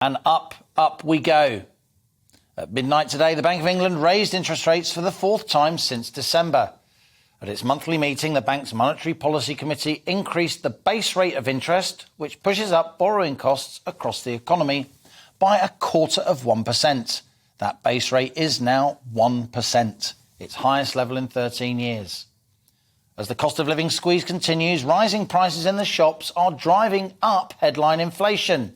And up we go. At midnight today, the Bank of England raised interest rates for the fourth time since December. At its monthly meeting, the bank's Monetary Policy Committee increased the base rate of interest, which pushes up borrowing costs across the economy, by 0.25%. That base rate is now 1%, its highest level in 13 years. As the cost of living squeeze continues, rising prices in the shops are driving up headline inflation.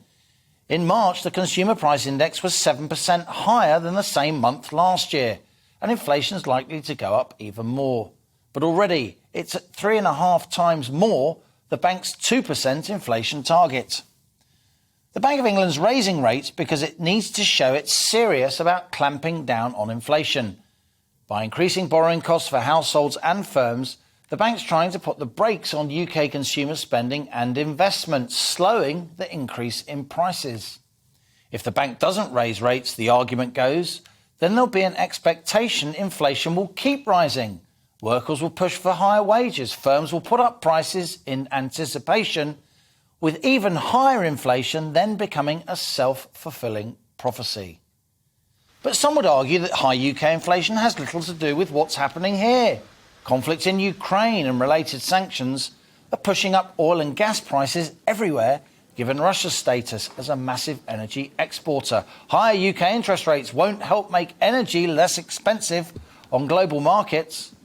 In March, the Consumer Price Index was 7% higher than the same month last year, and inflation is likely to go up even more. But already, it's at 3.5 times more the bank's 2% inflation target. The Bank of England's raising rates because it needs to show it's serious about clamping down on inflation. By increasing borrowing costs for households and firms, the bank's trying to put the brakes on UK consumer spending and investment, slowing the increase in prices. If the bank doesn't raise rates, the argument goes, then there'll be an expectation inflation will keep rising. Workers will push for higher wages, firms will put up prices in anticipation, with even higher inflation then becoming a self-fulfilling prophecy. But some would argue that high UK inflation has little to do with what's happening here. Conflict in Ukraine and related sanctions are pushing up oil and gas prices everywhere, given Russia's status as a massive energy exporter. Higher UK interest rates won't help make energy less expensive on global markets.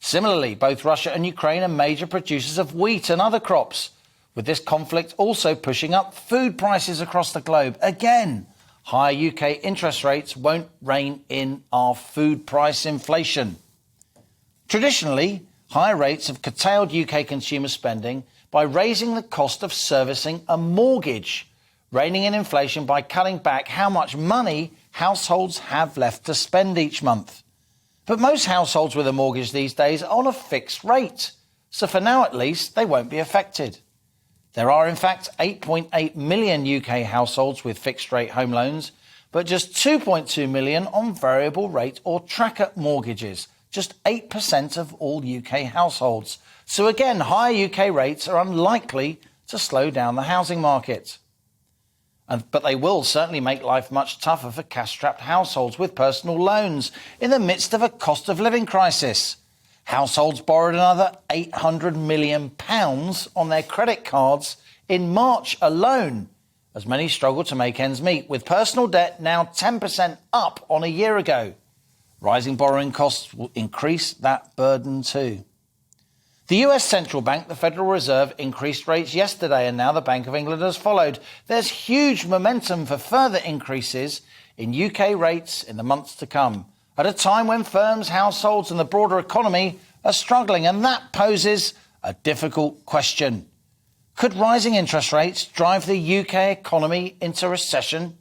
Similarly, both Russia and Ukraine are major producers of wheat and other crops, with this conflict also pushing up food prices across the globe. Again, higher UK interest rates won't rein in our food price inflation. Traditionally, higher rates have curtailed UK consumer spending by raising the cost of servicing a mortgage, reining in inflation by cutting back how much money households have left to spend each month. But most households with a mortgage these days are on a fixed rate, so for now at least they won't be affected. There are in fact 8.8 million UK households with fixed-rate home loans, but just 2.2 million on variable rate or tracker mortgages, just 8% of all UK households. So again, higher UK rates are unlikely to slow down the housing market. But they will certainly make life much tougher for cash-strapped households with personal loans in the midst of a cost of living crisis. Households borrowed another £800 million on their credit cards in March alone, as many struggle to make ends meet, with personal debt now 10% up on a year ago. Rising borrowing costs will increase that burden too. The US Central Bank, the Federal Reserve, increased rates yesterday, and now the Bank of England has followed. There's huge momentum for further increases in UK rates in the months to come, at a time when firms, households and the broader economy are struggling, and that poses a difficult question. Could rising interest rates drive the UK economy into recession?